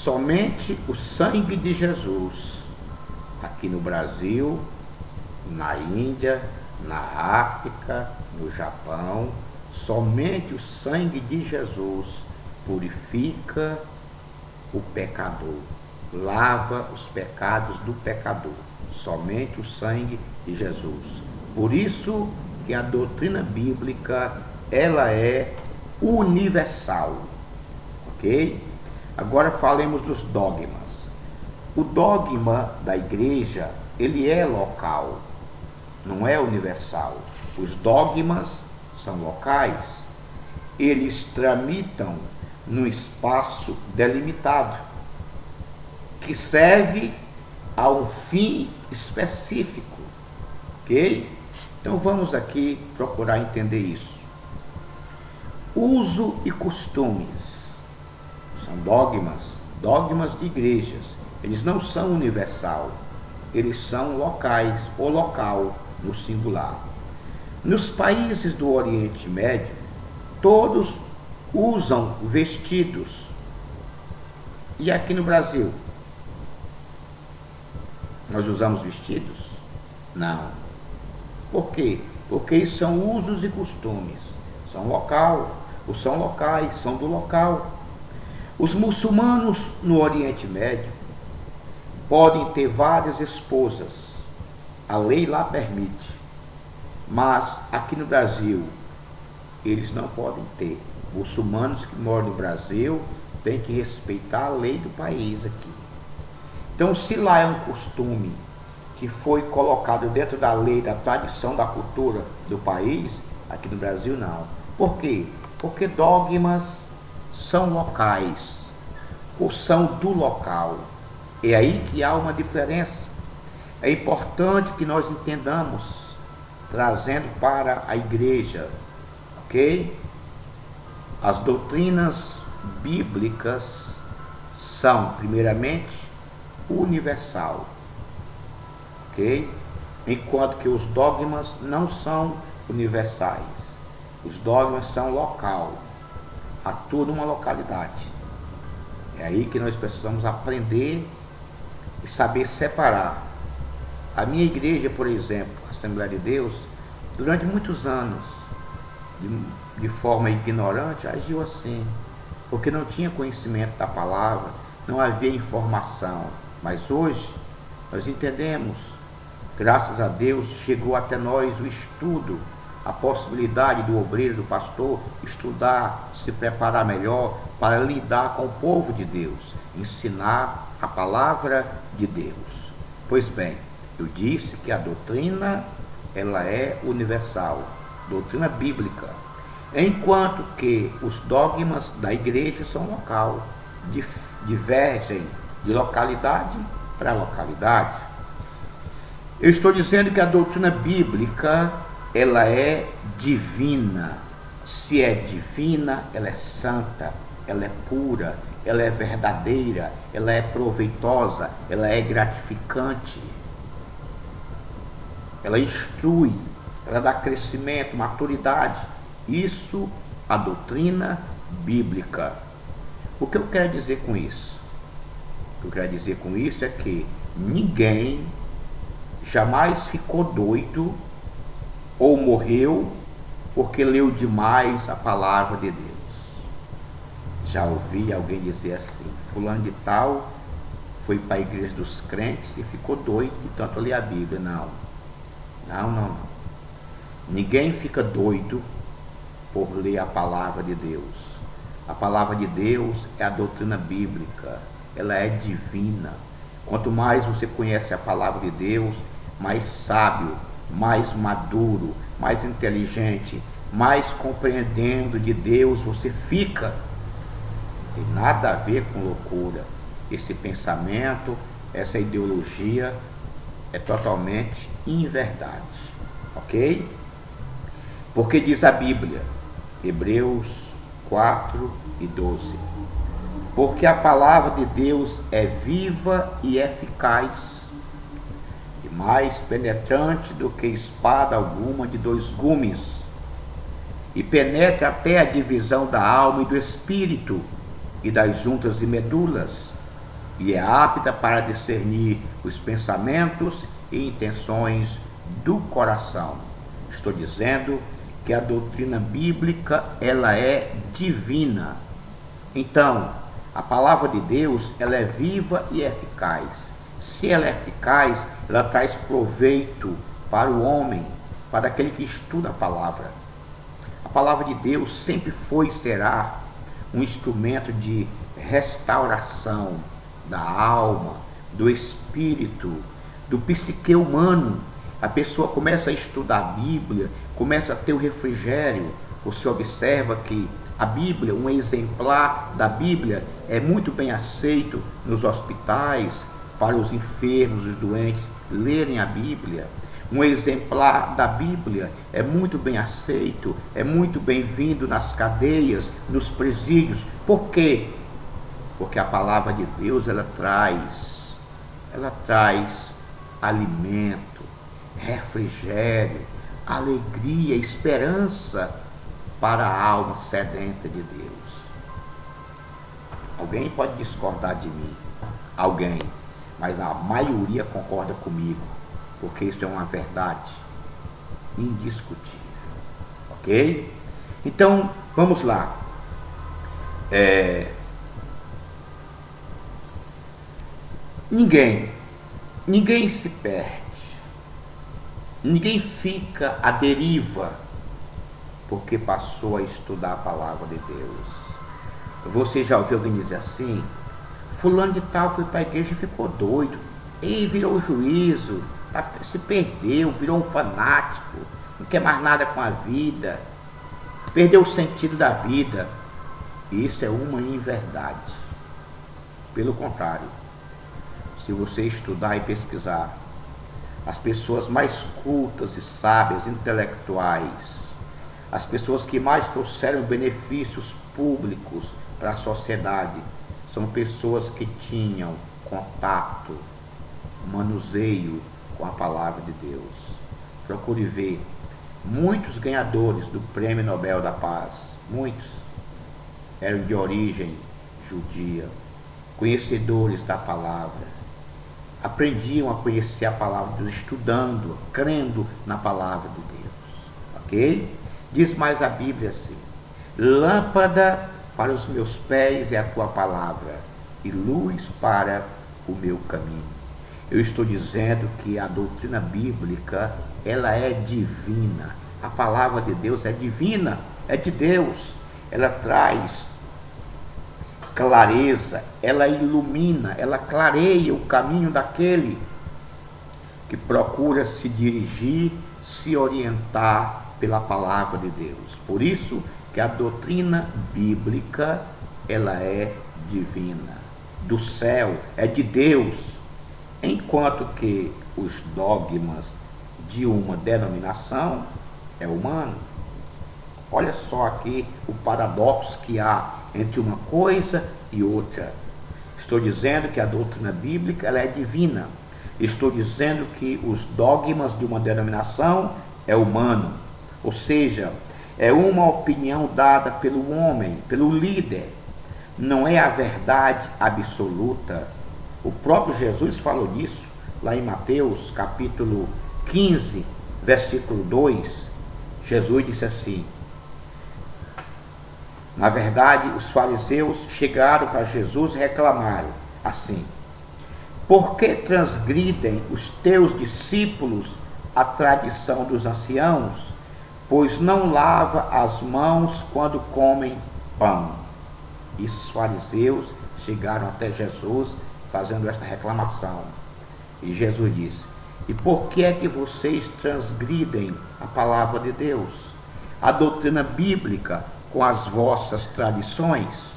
somente o sangue de Jesus, aqui no Brasil, na Índia, na África, no Japão, somente o sangue de Jesus purifica o pecador, lava os pecados do pecador, somente o sangue de Jesus. Por isso que a doutrina bíblica, ela é universal, ok? Agora falemos dos dogmas. O dogma da igreja, ele é local, não é universal. Os dogmas são locais, eles tramitam num espaço delimitado, que serve a um fim específico, ok? Então vamos aqui procurar entender isso. Uso e costumes são dogmas de igrejas. Eles não são universal, eles são locais, ou local, no singular. Nos países do Oriente Médio, todos usam vestidos. E aqui no Brasil, nós usamos vestidos? Não. Por quê? Porque isso são usos e costumes. São locais, são do local. Os muçulmanos no Oriente Médio podem ter várias esposas. A lei lá permite. Mas aqui no Brasil, eles não podem ter. Muçulmanos que moram no Brasil têm que respeitar a lei do país aqui. Então, se lá é um costume que foi colocado dentro da lei, da tradição, da cultura do país, aqui no Brasil não. Por quê? Porque dogmas são locais, ou são do local. É aí que há uma diferença. É importante que nós entendamos, trazendo para a igreja, ok? As doutrinas bíblicas são, primeiramente, universal, ok? Enquanto que os dogmas não são universais. Os dogmas são local, atuam numa localidade. É aí que nós precisamos aprender e saber separar. A minha igreja, por exemplo, a Assembleia de Deus, durante muitos anos, de forma ignorante, agiu assim, porque não tinha conhecimento da palavra, não havia informação. Mas hoje, nós entendemos, graças a Deus, chegou até nós o estudo, a possibilidade do obreiro, do pastor, estudar, se preparar melhor para lidar com o povo de Deus, ensinar a palavra de Deus. Pois bem, eu disse que a doutrina, ela é universal, doutrina bíblica, enquanto que os dogmas da igreja são local, divergem de localidade para localidade. Eu estou dizendo que a doutrina bíblica, ela é divina. Se é divina, ela é santa, ela é pura, ela é verdadeira, ela é proveitosa, ela é gratificante. Ela instrui, ela dá crescimento, maturidade. Isso, a doutrina bíblica. O que eu quero dizer com isso? O que eu quero dizer com isso é que ninguém jamais ficou doido ou morreu porque leu demais a palavra de Deus. Já ouvi alguém dizer assim: fulano de tal foi para a igreja dos crentes e ficou doido de tanto ler a Bíblia. Não. Ninguém fica doido por ler a palavra de Deus. A palavra de Deus é a doutrina bíblica, ela é divina. Quanto mais você conhece a palavra de Deus, mais sábio, mais maduro, mais inteligente, mais compreendendo de Deus você fica. Tem nada a ver com loucura. Esse pensamento, essa ideologia é totalmente inverdade, ok? Porque diz a Bíblia, Hebreus 4:12, porque a palavra de Deus é viva e eficaz, e mais penetrante do que espada alguma de dois gumes, e penetra até a divisão da alma e do espírito, e das juntas e medulas, e é apta para discernir os pensamentos e intenções do coração. Estou dizendo que a doutrina bíblica, ela é divina. Então, a palavra de Deus, ela é viva e eficaz. Se ela é eficaz, ela traz proveito para o homem, para aquele que estuda a palavra. A palavra de Deus sempre foi e será um instrumento de restauração da alma, do espírito, do psique humano. A pessoa começa a estudar a Bíblia, começa a ter o refrigério. Você observa que a Bíblia, um exemplar da Bíblia, é muito bem aceito nos hospitais, para os enfermos, os doentes lerem a Bíblia. Um exemplar da Bíblia é muito bem aceito, é muito bem-vindo nas cadeias, nos presídios. Por quê? Porque a palavra de Deus, ela traz alimento, refrigério, alegria, esperança para a alma sedenta de Deus. Alguém pode discordar de mim, alguém, mas a maioria concorda comigo, porque isso é uma verdade indiscutível, ok? Então, vamos lá. Ninguém se perde, ninguém fica à deriva porque passou a estudar a palavra de Deus. Você já ouviu alguém dizer assim: fulano de tal foi para a igreja e ficou doido, e virou juízo, se perdeu, virou um fanático, não quer mais nada com a vida, perdeu o sentido da vida. Isso é uma inverdade. Pelo contrário, se você estudar e pesquisar, as pessoas mais cultas e sábias, intelectuais, as pessoas que mais trouxeram benefícios públicos para a sociedade, são pessoas que tinham contato, manuseio com a palavra de Deus. Procure ver muitos ganhadores do Prêmio Nobel da Paz, muitos eram de origem judia, conhecedores da palavra, aprendiam a conhecer a palavra de Deus, estudando, crendo na palavra de Deus, ok? Diz mais a Bíblia assim: lâmpada para os meus pés é a tua palavra e luz para o meu caminho. Eu estou dizendo que a doutrina bíblica, ela é divina. A palavra de Deus é divina, é de Deus. Ela traz clareza, ela ilumina, ela clareia o caminho daquele que procura se dirigir, se orientar pela palavra de Deus. Por isso que a doutrina bíblica, ela é divina, do céu, é de Deus, enquanto que os dogmas de uma denominação é humano. Olha só aqui o paradoxo que há entre uma coisa e outra. Estou dizendo que a doutrina bíblica, ela é divina. Estou dizendo que os dogmas de uma denominação é humano, ou seja, é uma opinião dada pelo homem, pelo líder, não é a verdade absoluta. O próprio Jesus falou disso lá em Mateus capítulo 15, versículo 2. Jesus disse assim: na verdade, os fariseus chegaram para Jesus e reclamaram assim: por que transgridem os teus discípulos a tradição dos anciãos, pois não lava as mãos quando comem pão? E os fariseus chegaram até Jesus fazendo esta reclamação. E Jesus disse: e por que é que vocês transgridem a palavra de Deus, a doutrina bíblica, com as vossas tradições?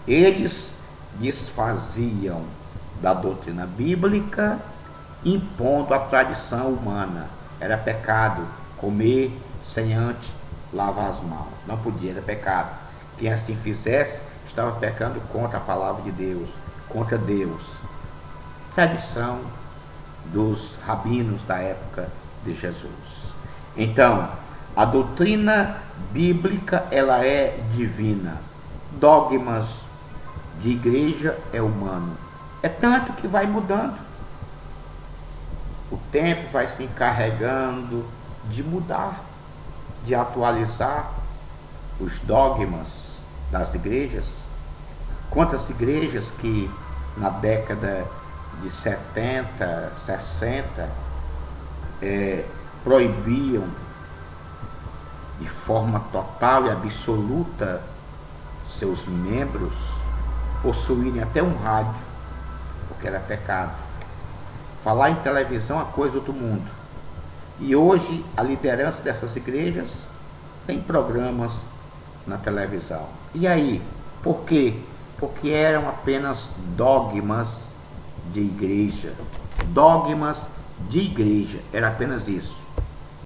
Eles desfaziam da doutrina bíblica, impondo a tradição humana. Era pecado comer sem antes lavar as mãos, não podia, era pecado. Quem assim fizesse estava pecando contra a palavra de Deus, contra Deus. Tradição dos rabinos da época de Jesus. Então, a doutrina bíblica, ela é divina. Dogmas de igreja é humano. É tanto que vai mudando. O tempo vai se encarregando de mudar, de atualizar os dogmas das igrejas. Quantas igrejas que na década de 70, 60 proibiam de forma total e absoluta seus membros possuírem até um rádio, porque era pecado. Falar em televisão é coisa do outro mundo. E hoje a liderança dessas igrejas tem programas na televisão. E aí? Por quê? Porque eram apenas dogmas de igreja. Dogmas de igreja. Era apenas isso.